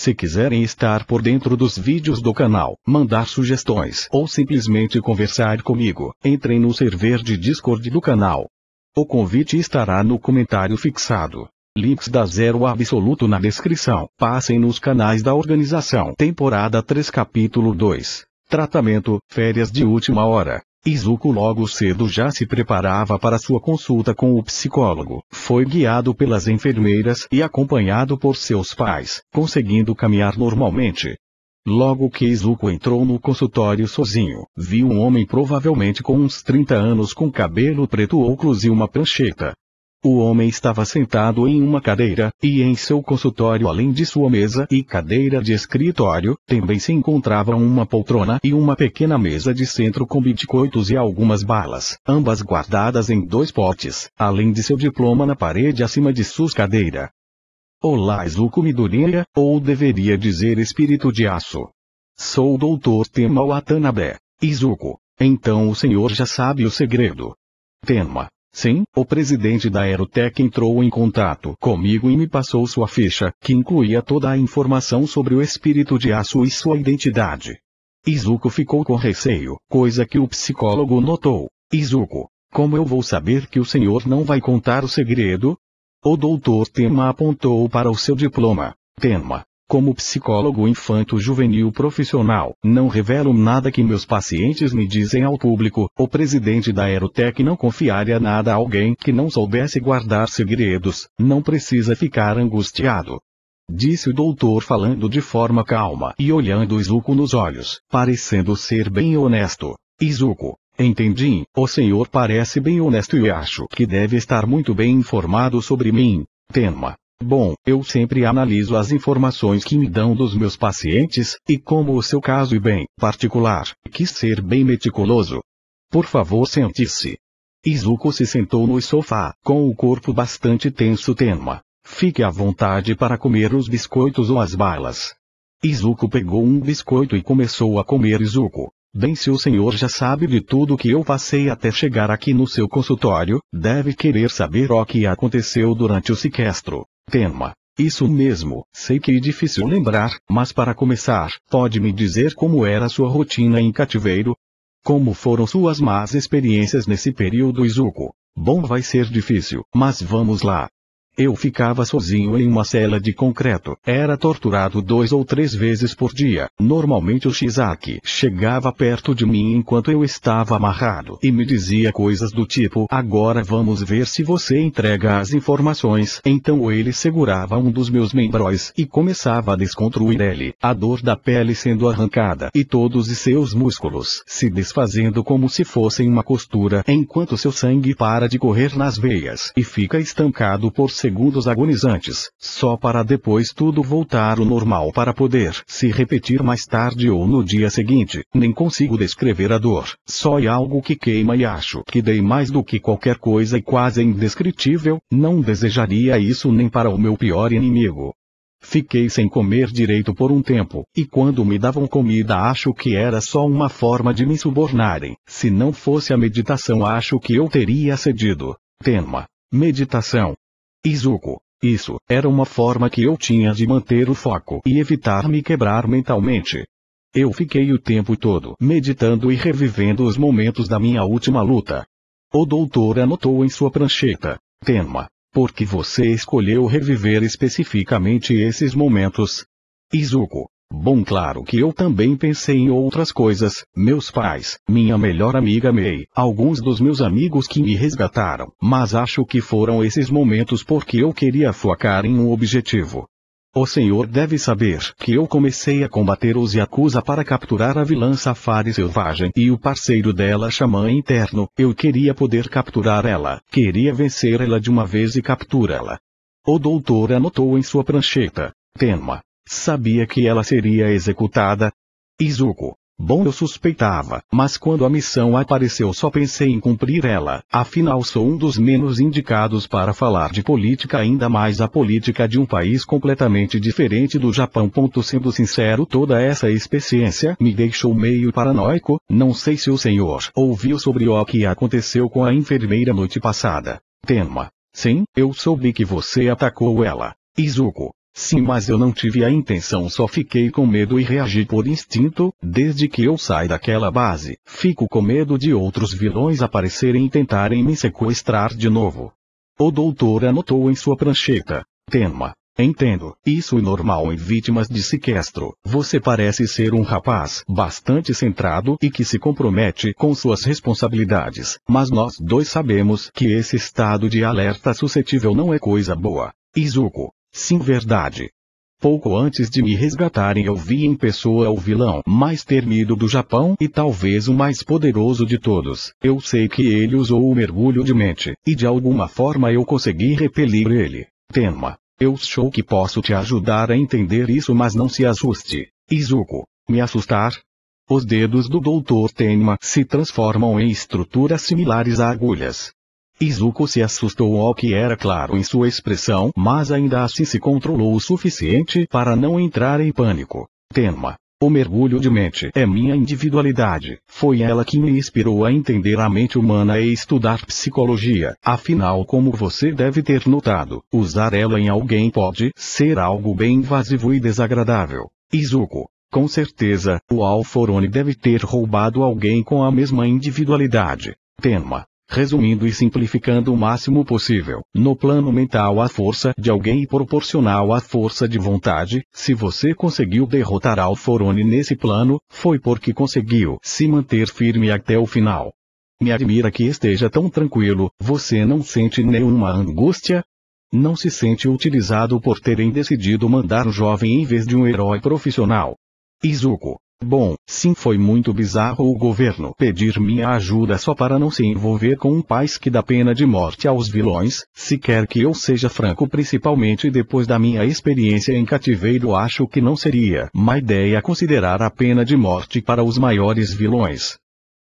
Se quiserem estar por dentro dos vídeos do canal, mandar sugestões ou simplesmente conversar comigo, entrem no server de Discord do canal. O convite estará no comentário fixado. Links da Zero Absoluto na descrição. Passem nos canais da organização. Temporada 3 Capítulo 2. Tratamento, férias de última hora. Izuku logo cedo já se preparava para sua consulta com o psicólogo. Foi guiado pelas enfermeiras e acompanhado por seus pais, conseguindo caminhar normalmente. Logo que Izuku entrou no consultório sozinho, viu um homem provavelmente com uns 30 anos com cabelo preto, óculos e uma prancheta. O homem estava sentado em uma cadeira, e em seu consultório, além de sua mesa e cadeira de escritório, também se encontravam uma poltrona e uma pequena mesa de centro com biscoitos e algumas balas, ambas guardadas em 2 potes, além de seu diploma na parede acima de sua cadeira. Olá, Izuku Midoriya, ou deveria dizer espírito de aço. Sou o Dr. Tenma Watanabe. Izuku, então o senhor já sabe o segredo. Tenma. Sim, o presidente da Aerotech entrou em contato comigo e me passou sua ficha, que incluía toda a informação sobre o espírito de aço e sua identidade. Izuku ficou com receio, coisa que o psicólogo notou. Izuku, como eu vou saber que o senhor não vai contar o segredo? O Dr. Tenma apontou para o seu diploma. Tenma. Como psicólogo infanto-juvenil profissional, não revelo nada que meus pacientes me dizem ao público. O presidente da Aerotech não confiaria nada a alguém que não soubesse guardar segredos. Não precisa ficar angustiado. Disse o doutor falando de forma calma e olhando Izuku nos olhos, parecendo ser bem honesto. Izuku, entendi, o senhor parece bem honesto e acho que deve estar muito bem informado sobre mim. Tenma. Bom, eu sempre analiso as informações que me dão dos meus pacientes, e como o seu caso é bem particular, quis ser bem meticuloso. Por favor, sente-se. Izuku se sentou no sofá, com o corpo bastante tenso. Tenma. Fique à vontade para comer os biscoitos ou as balas. Izuku pegou um biscoito e começou a comer. Izuku. Bem, se o senhor já sabe de tudo que eu passei até chegar aqui no seu consultório, deve querer saber o que aconteceu durante o sequestro. Tenma. Isso mesmo, sei que é difícil lembrar, mas para começar, pode me dizer como era sua rotina em cativeiro? Como foram suas más experiências nesse período? Izuku. Bom, vai ser difícil, mas vamos lá. Eu ficava sozinho em uma cela de concreto, era torturado 2 ou 3 vezes por dia. Normalmente o Shizaki chegava perto de mim enquanto eu estava amarrado e me dizia coisas do tipo: agora vamos ver se você entrega as informações. Então ele segurava um dos meus membros e começava a desconstruir ele, a dor da pele sendo arrancada e todos os seus músculos se desfazendo como se fossem uma costura, enquanto seu sangue para de correr nas veias e fica estancado por segundos agonizantes, só para depois tudo voltar ao normal para poder se repetir mais tarde ou no dia seguinte. Nem consigo descrever a dor, só é algo que queima e acho que dei mais do que qualquer coisa e quase indescritível. Não desejaria isso nem para o meu pior inimigo. Fiquei sem comer direito por um tempo, e quando me davam comida acho que era só uma forma de me subornarem. Se não fosse a meditação acho que eu teria cedido. Tenma. Meditação. Izuku. Isso era uma forma que eu tinha de manter o foco e evitar me quebrar mentalmente. Eu fiquei o tempo todo meditando e revivendo os momentos da minha última luta. O doutor anotou em sua prancheta. Tenma. Por que você escolheu reviver especificamente esses momentos? Izuku. Bom, claro que eu também pensei em outras coisas, meus pais, minha melhor amiga Mei, alguns dos meus amigos que me resgataram, mas acho que foram esses momentos porque eu queria focar em um objetivo. O senhor deve saber que eu comecei a combater os Yakuza para capturar a vilã Safari Selvagem e o parceiro dela Xamã Interno. Eu queria poder capturar ela, queria vencer ela de uma vez e capturá-la. O doutor anotou em sua prancheta. Tenma. Sabia que ela seria executada? Izuku. Bom, eu suspeitava, mas quando a missão apareceu só pensei em cumprir ela, afinal sou um dos menos indicados para falar de política, ainda mais a política de um país completamente diferente do Japão. Sendo sincero, toda essa experiência me deixou meio paranoico. Não sei se o senhor ouviu sobre o que aconteceu com a enfermeira noite passada. Tenma. Sim, eu soube que você atacou ela. Izuku. Sim, mas eu não tive a intenção, só fiquei com medo e reagi por instinto. Desde que eu saí daquela base, fico com medo de outros vilões aparecerem e tentarem me sequestrar de novo. O doutor anotou em sua prancheta. Tenma. Entendo, isso é normal em vítimas de sequestro. Você parece ser um rapaz bastante centrado e que se compromete com suas responsabilidades, mas nós dois sabemos que esse estado de alerta suscetível não é coisa boa. Izuku. Sim, verdade. Pouco antes de me resgatarem eu vi em pessoa o vilão mais temido do Japão e talvez o mais poderoso de todos. Eu sei que ele usou o mergulho de mente, e de alguma forma eu consegui repelir ele. Tenma. Eu sou que posso te ajudar a entender isso, mas não se assuste. Izuku. Me assustar? Os dedos do Dr. Tenma se transformam em estruturas similares a agulhas. Izuku se assustou ao que era claro em sua expressão, mas ainda assim se controlou o suficiente para não entrar em pânico. Tenma. O mergulho de mente é minha individualidade. Foi ela que me inspirou a entender a mente humana e estudar psicologia. Afinal, como você deve ter notado, usar ela em alguém pode ser algo bem invasivo e desagradável. Izuku. Com certeza, o Alforone deve ter roubado alguém com a mesma individualidade. Tenma. Resumindo e simplificando o máximo possível, no plano mental a força de alguém é proporcional à força de vontade. Se você conseguiu derrotar Alforone nesse plano, foi porque conseguiu se manter firme até o final. Me admira que esteja tão tranquilo. Você não sente nenhuma angústia? Não se sente utilizado por terem decidido mandar um jovem em vez de um herói profissional? Izuku. Bom, sim, foi muito bizarro o governo pedir minha ajuda só para não se envolver com um país que dá pena de morte aos vilões. Se quer que eu seja franco, principalmente depois da minha experiência em cativeiro, acho que não seria má ideia considerar a pena de morte para os maiores vilões.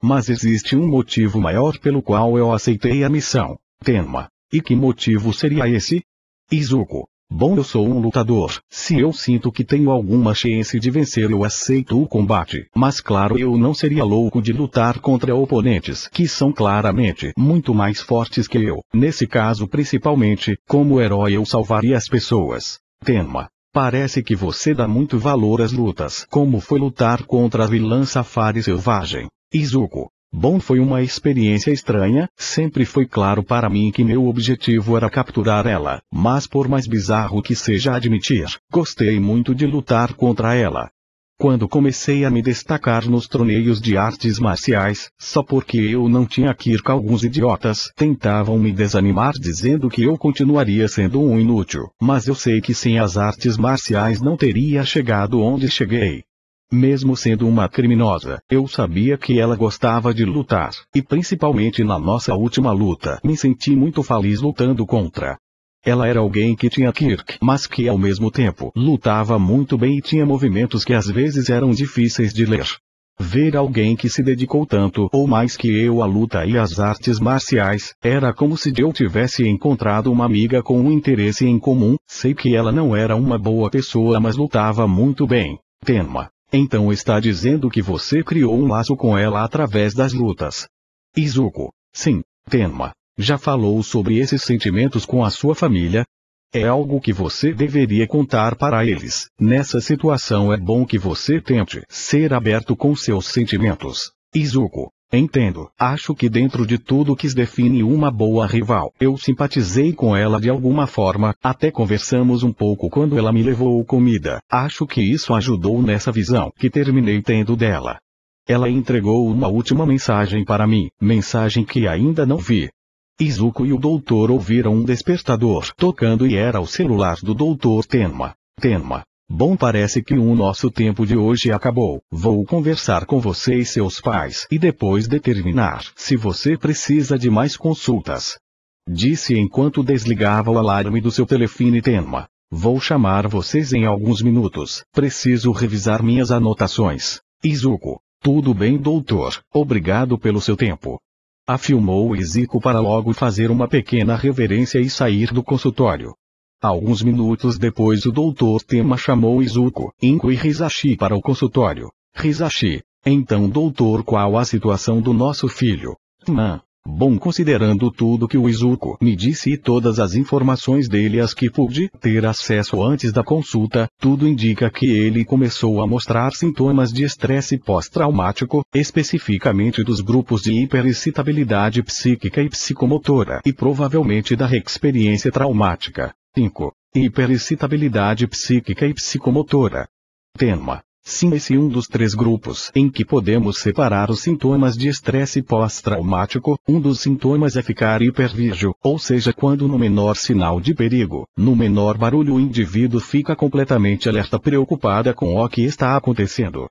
Mas existe um motivo maior pelo qual eu aceitei a missão. Tenma. E que motivo seria esse? Izuku. Bom, eu sou um lutador. Se eu sinto que tenho alguma chance de vencer, eu aceito o combate. Mas claro, eu não seria louco de lutar contra oponentes que são claramente muito mais fortes que eu. Nesse caso, principalmente, como herói, eu salvaria as pessoas. Tenma. Parece que você dá muito valor às lutas. Como foi lutar contra a vilã Safari Selvagem? Izuku. Bom, foi uma experiência estranha. Sempre foi claro para mim que meu objetivo era capturar ela, mas por mais bizarro que seja admitir, gostei muito de lutar contra ela. Quando comecei a me destacar nos torneios de artes marciais, só porque eu não tinha Kirk, alguns idiotas tentavam me desanimar dizendo que eu continuaria sendo um inútil, mas eu sei que sem as artes marciais não teria chegado onde cheguei. Mesmo sendo uma criminosa, eu sabia que ela gostava de lutar, e principalmente na nossa última luta, me senti muito feliz lutando contra. Ela era alguém que tinha Kirk, mas que ao mesmo tempo lutava muito bem e tinha movimentos que às vezes eram difíceis de ler. Ver alguém que se dedicou tanto ou mais que eu à luta e às artes marciais, era como se eu tivesse encontrado uma amiga com um interesse em comum. Sei que ela não era uma boa pessoa, mas lutava muito bem. Tenma. Então está dizendo que você criou um laço com ela através das lutas. Izuku. Sim, Tenma. Já falou sobre esses sentimentos com a sua família? É algo que você deveria contar para eles. Nessa situação é bom que você tente ser aberto com seus sentimentos. Izuku. Entendo. Acho que dentro de tudo que define uma boa rival, eu simpatizei com ela de alguma forma, até conversamos um pouco quando ela me levou comida. Acho que isso ajudou nessa visão que terminei tendo dela. Ela entregou uma última mensagem para mim, mensagem que ainda não vi. Izuku e o doutor ouviram um despertador tocando e era o celular do doutor Tenma. Tenma. Bom, parece que o nosso tempo de hoje acabou. Vou conversar com você e seus pais e depois determinar se você precisa de mais consultas. Disse enquanto desligava o alarme do seu telefone. Tenma. Vou chamar vocês em alguns minutos. Preciso revisar minhas anotações. Izuku. Tudo bem, doutor. Obrigado pelo seu tempo. Afirmou Izuku para logo fazer uma pequena reverência e sair do consultório. Alguns minutos depois o doutor Tenma chamou Izuku, Inko e Hisashi para o consultório. Hisashi. Então, doutor, qual a situação do nosso filho? Bom, considerando tudo que o Izuku me disse e todas as informações dele as que pude ter acesso antes da consulta, tudo indica que ele começou a mostrar sintomas de estresse pós-traumático, especificamente dos grupos de hiperexcitabilidade psíquica e psicomotora e provavelmente da reexperiência traumática. 5. Hiperexcitabilidade psíquica e psicomotora. Tema. Sim, esse é um dos 3 grupos em que podemos separar os sintomas de estresse pós-traumático. Um dos sintomas é ficar hipervígil, ou seja, quando no menor sinal de perigo, no menor barulho o indivíduo fica completamente alerta, preocupada com o que está acontecendo.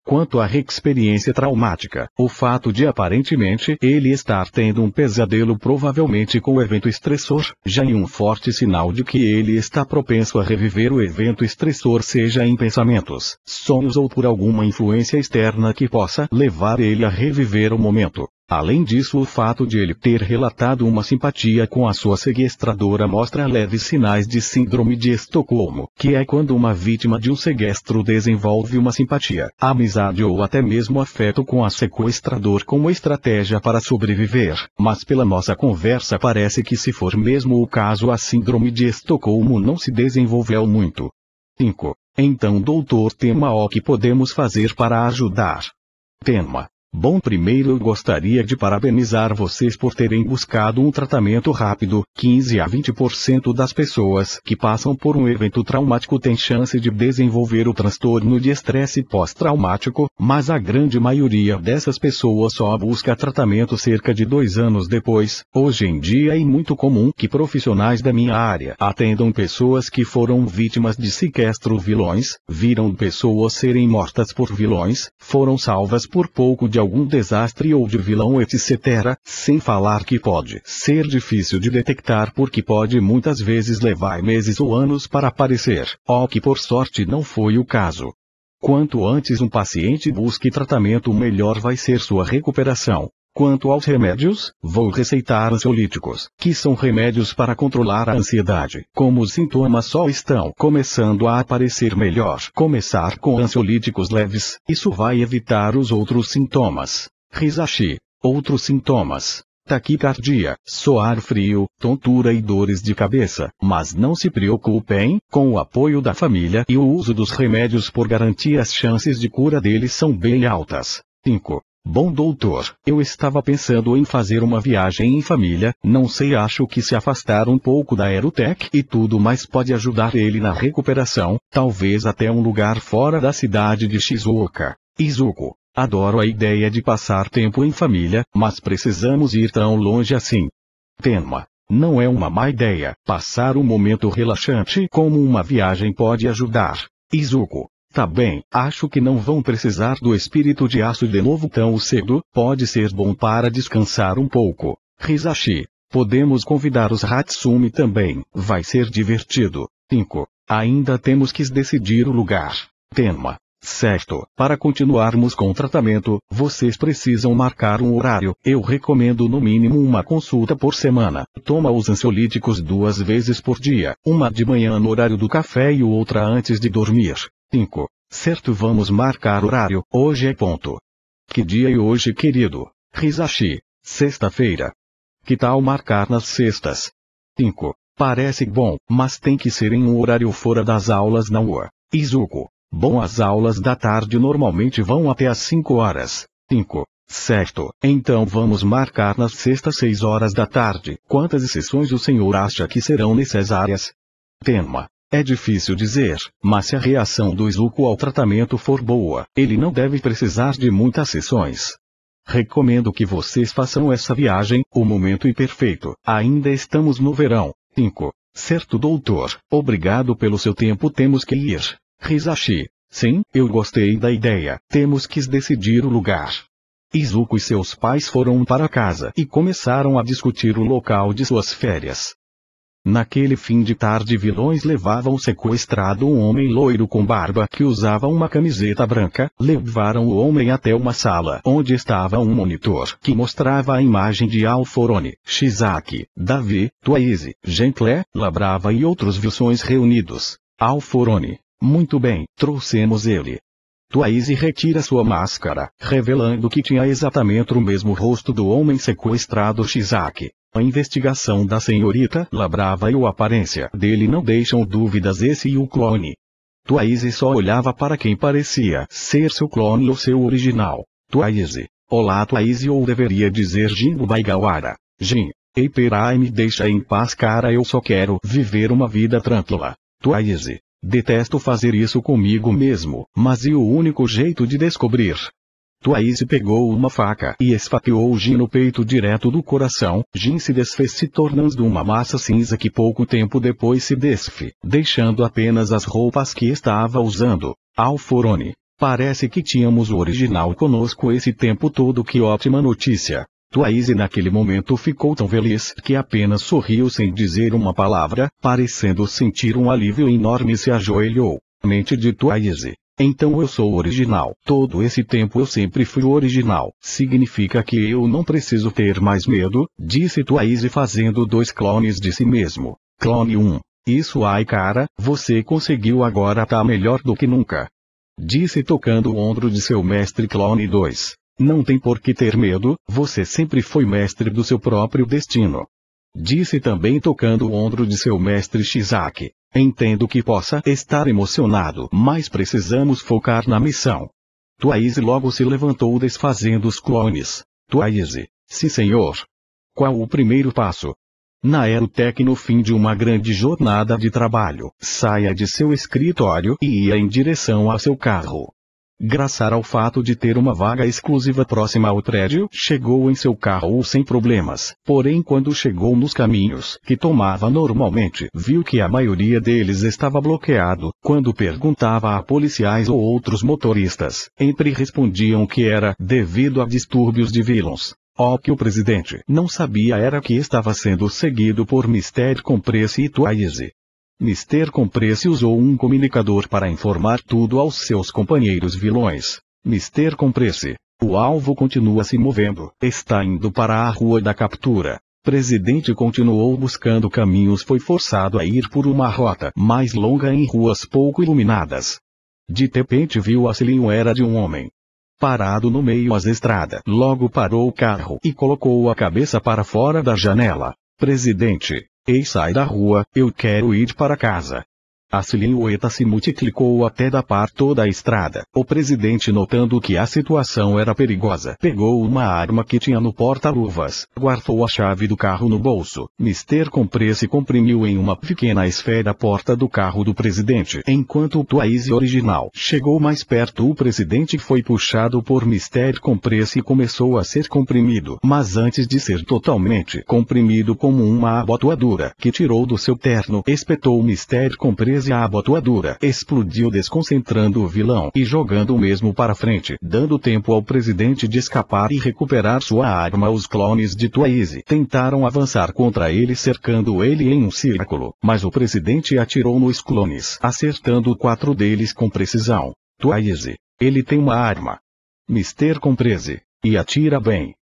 Quanto à reexperiência traumática, o fato de aparentemente ele estar tendo um pesadelo provavelmente com o evento estressor, já é um forte sinal de que ele está propenso a reviver o evento estressor, seja em pensamentos, sonhos ou por alguma influência externa que possa levar ele a reviver o momento. Além disso, o fato de ele ter relatado uma simpatia com a sua sequestradora mostra leves sinais de síndrome de Estocolmo, que é quando uma vítima de um sequestro desenvolve uma simpatia, amizade ou até mesmo afeto com a sequestrador como estratégia para sobreviver. Mas pela nossa conversa parece que, se for mesmo o caso, a síndrome de Estocolmo não se desenvolveu muito. 5. Então, doutor Tema, o que podemos fazer para ajudar? Tema. Bom, primeiro eu gostaria de parabenizar vocês por terem buscado um tratamento rápido. 15 a 20% das pessoas que passam por um evento traumático têm chance de desenvolver o transtorno de estresse pós-traumático, mas a grande maioria dessas pessoas só busca tratamento cerca de 2 anos depois. Hoje em dia é muito comum que profissionais da minha área atendam pessoas que foram vítimas de sequestro, vilões, viram pessoas serem mortas por vilões, foram salvas por pouco de algum desastre ou de vilão, etc., sem falar que pode ser difícil de detectar porque pode muitas vezes levar meses ou anos para aparecer, o que por sorte não foi o caso. Quanto antes um paciente busque tratamento, melhor vai ser sua recuperação. Quanto aos remédios, vou receitar ansiolíticos, que são remédios para controlar a ansiedade. Como os sintomas só estão começando a aparecer, melhor começar com ansiolíticos leves, isso vai evitar os outros sintomas. Hisashi. Outros sintomas: taquicardia, suar frio, tontura e dores de cabeça. Mas não se preocupem, com o apoio da família e o uso dos remédios por garantia, as chances de cura deles são bem altas. 5. Bom, doutor, eu estava pensando em fazer uma viagem em família, não sei, acho que se afastar um pouco da Aerotech e tudo mais pode ajudar ele na recuperação, talvez até um lugar fora da cidade de Shizuoka. Izuku. Adoro a ideia de passar tempo em família, mas precisamos ir tão longe assim? Tema. Não é uma má ideia, passar um momento relaxante como uma viagem pode ajudar. Izuku. Tá bem, acho que não vão precisar do espírito de aço de novo tão cedo, pode ser bom para descansar um pouco. Hisashi. Podemos convidar os Hatsumi também, vai ser divertido. 5. Ainda temos que decidir o lugar. Tema. Certo, para continuarmos com o tratamento, vocês precisam marcar um horário. Eu recomendo no mínimo uma consulta por semana. Toma os ansiolíticos 2 vezes por dia, uma de manhã no horário do café e outra antes de dormir. 5. Certo, vamos marcar horário, hoje é ponto. Que dia é hoje, querido? Hisashi. Sexta-feira. Que tal marcar nas sextas? 5. Parece bom, mas tem que ser em um horário fora das aulas na UA. Izuku. Bom, as aulas da tarde normalmente vão até às 5 horas. 5. Certo, então vamos marcar nas sextas 6 horas da tarde. Quantas sessões o senhor acha que serão necessárias? Tema. É difícil dizer, mas se a reação do Izuku ao tratamento for boa, ele não deve precisar de muitas sessões. Recomendo que vocês façam essa viagem, o momento é perfeito, ainda estamos no verão. 5. Certo, doutor, obrigado pelo seu tempo, temos que ir. Hisashi. Sim, eu gostei da ideia, temos que decidir o lugar. Izuku e seus pais foram para casa e começaram a discutir o local de suas férias. Naquele fim de tarde, vilões levavam sequestrado um homem loiro com barba que usava uma camiseta branca, levaram o homem até uma sala onde estava um monitor que mostrava a imagem de Alforone, Shizaki, Davi, Twice, Gentle, Labrava e outros vilões reunidos. Alforone. Muito bem, trouxemos ele. Twice retira sua máscara, revelando que tinha exatamente o mesmo rosto do homem sequestrado Shizaki. A investigação da senhorita Labrava e a aparência dele não deixam dúvidas, esse e o clone. Twice só olhava para quem parecia ser seu clone ou seu original. Twice. Olá Twice, ou deveria dizer Jin Baigawara. Jin. Ei pera, me deixa em paz cara, eu só quero viver uma vida tranquila. Twice. Detesto fazer isso comigo mesmo, mas e o único jeito de descobrir? Twice pegou uma faca e esfaqueou Jin no peito direto do coração. Jin se desfez, se tornando uma massa cinza que pouco tempo depois se desfez, deixando apenas as roupas que estava usando. Alforone. Parece que tínhamos o original conosco esse tempo todo, que ótima notícia. Twice naquele momento ficou tão feliz que apenas sorriu sem dizer uma palavra, parecendo sentir um alívio enorme, e se ajoelhou. Mente de Twice. Então eu sou original. Todo esse tempo eu sempre fui o original. Significa que eu não preciso ter mais medo, disse Twice fazendo 2 clones de si mesmo. Clone 1. Isso ai cara, você conseguiu, agora tá melhor do que nunca. Disse tocando o ombro de seu mestre. Clone 2. Não tem por que ter medo, você sempre foi mestre do seu próprio destino. Disse também tocando o ombro de seu mestre Shizaki. Entendo que possa estar emocionado, mas precisamos focar na missão. Twice logo se levantou desfazendo os clones. Twice. Sim senhor. Qual o primeiro passo? Na Aerotech, no fim de uma grande jornada de trabalho, saia de seu escritório e ia em direção a seu carro. Graças ao fato de ter uma vaga exclusiva próxima ao prédio, chegou em seu carro sem problemas. Porém, quando chegou nos caminhos que tomava normalmente, viu que a maioria deles estava bloqueado. Quando perguntava a policiais ou outros motoristas, sempre respondiam que era devido a distúrbios de vilões. O que o presidente não sabia era que estava sendo seguido por Mr. Compresse e Twice. Mr. Compresse usou um comunicador para informar tudo aos seus companheiros vilões. Mr. Compresse. O alvo continua se movendo. Está indo para a rua da captura. Presidente continuou buscando caminhos. Foi forçado a ir por uma rota mais longa em ruas pouco iluminadas. De repente viu a silhueta de um homem parado no meio da estrada. Logo parou o carro e colocou a cabeça para fora da janela. Presidente. Ei, sai da rua, eu quero ir para casa. A silhueta se multiplicou até tapar toda a estrada. O presidente, notando que a situação era perigosa, pegou uma arma que tinha no porta-luvas, guardou a chave do carro no bolso. Mr. Compresse comprimiu em uma pequena esfera a porta do carro do presidente. Enquanto o Twice original chegou mais perto, o presidente foi puxado por Mr. Compresse e começou a ser comprimido. Mas antes de ser totalmente comprimido, como uma abotoadura que tirou do seu terno, espetou Mr. Compresse. A abotoadura explodiu, desconcentrando o vilão e jogando o mesmo para frente, dando tempo ao presidente de escapar e recuperar sua arma. Os clones de Twice tentaram avançar contra ele, cercando ele em um círculo, mas o presidente atirou nos clones, acertando 4 deles com precisão. Twice. Ele tem uma arma. Mr. Compresse. E atira bem.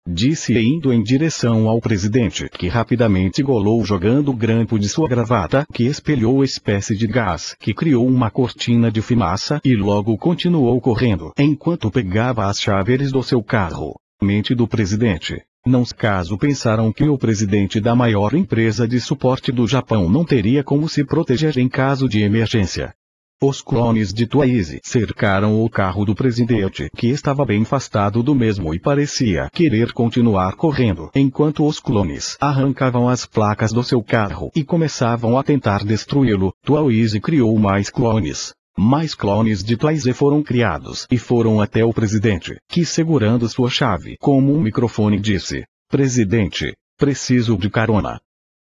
Disse indo em direção ao presidente, que rapidamente golou jogando o grampo de sua gravata, que espelhou espécie de gás, que criou uma cortina de fumaça, e logo continuou correndo, enquanto pegava as chaves do seu carro. Mente do presidente. Não caso pensaram que o presidente da maior empresa de suporte do Japão não teria como se proteger em caso de emergência. Os clones de Twice cercaram o carro do presidente, que estava bem afastado do mesmo e parecia querer continuar correndo, enquanto os clones arrancavam as placas do seu carro e começavam a tentar destruí-lo. Twice criou mais clones. Mais clones de Twice foram criados e foram até o presidente, que, segurando sua chave como um microfone, disse: Presidente, preciso de carona.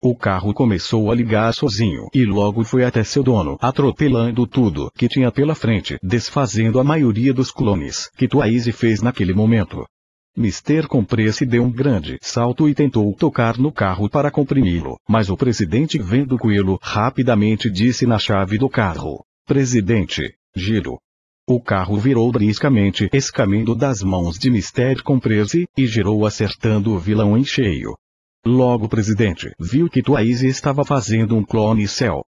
O carro começou a ligar sozinho e logo foi até seu dono, atropelando tudo que tinha pela frente, desfazendo a maioria dos clones que Twice fez naquele momento. Mr. Compresse deu um grande salto e tentou tocar no carro para comprimi-lo, mas o presidente, vendo aquilo, rapidamente disse na chave do carro: Presidente, giro. O carro virou bruscamente, escapando das mãos de Mr. Compresse, e girou acertando o vilão em cheio. Logo o presidente viu que Twice estava fazendo um clone céu.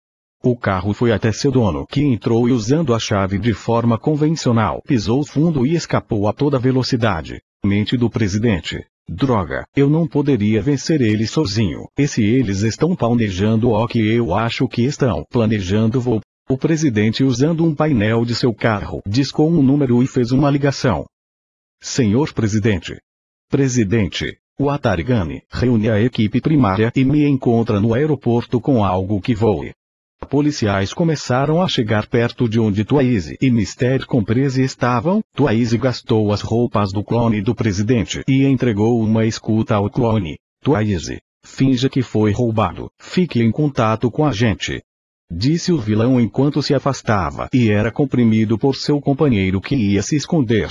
O carro foi até seu dono, que entrou e usando a chave de forma convencional pisou fundo e escapou a toda velocidade. Mente do presidente. Droga, eu não poderia vencer eles sozinho. E se eles estão planejando o que eu acho que estão planejando, vou. O presidente, usando um painel de seu carro, discou um número e fez uma ligação. Senhor presidente. Presidente, o Atarigane reúne a equipe primária e me encontra no aeroporto com algo que voe. Policiais começaram a chegar perto de onde Twaise e Mr. Comprese estavam. Twaise gastou as roupas do clone do presidente e entregou uma escuta ao clone. Twaise, finja que foi roubado. Fique em contato com a gente, disse o vilão enquanto se afastava e era comprimido por seu companheiro que ia se esconder.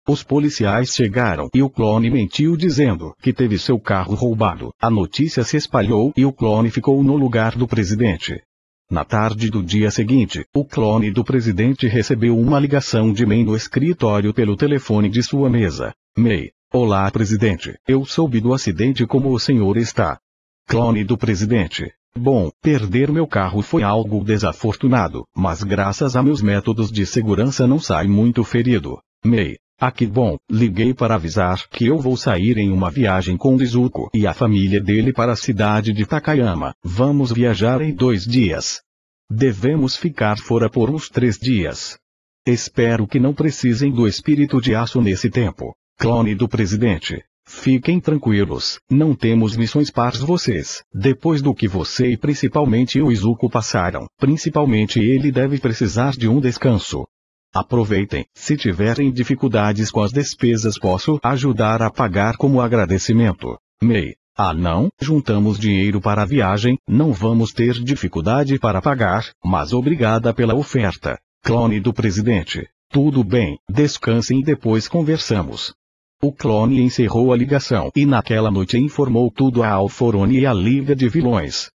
Os policiais chegaram e o clone mentiu dizendo que teve seu carro roubado. A notícia se espalhou e o clone ficou no lugar do presidente. Na tarde do dia seguinte, o clone do presidente recebeu uma ligação de May no escritório pelo telefone de sua mesa. May, olá presidente, eu soube do acidente, como o senhor está? Clone do presidente. Bom, perder meu carro foi algo desafortunado, mas graças a meus métodos de segurança não saí muito ferido. May, que bom, liguei para avisar que eu vou sair em uma viagem com Izuku e a família dele para a cidade de Takayama. Vamos viajar em 2 dias. Devemos ficar fora por uns 3 dias. Espero que não precisem do espírito de aço nesse tempo. Clone do presidente. Fiquem tranquilos, não temos missões para vocês. Depois do que você e principalmente o Izuku passaram, principalmente ele deve precisar de um descanso. Aproveitem, se tiverem dificuldades com as despesas posso ajudar a pagar como agradecimento. May, não, juntamos dinheiro para a viagem, não vamos ter dificuldade para pagar, mas obrigada pela oferta. Clone do presidente. Tudo bem, descansem e depois conversamos. O clone encerrou a ligação e naquela noite informou tudo a Alforone e a Liga de Vilões.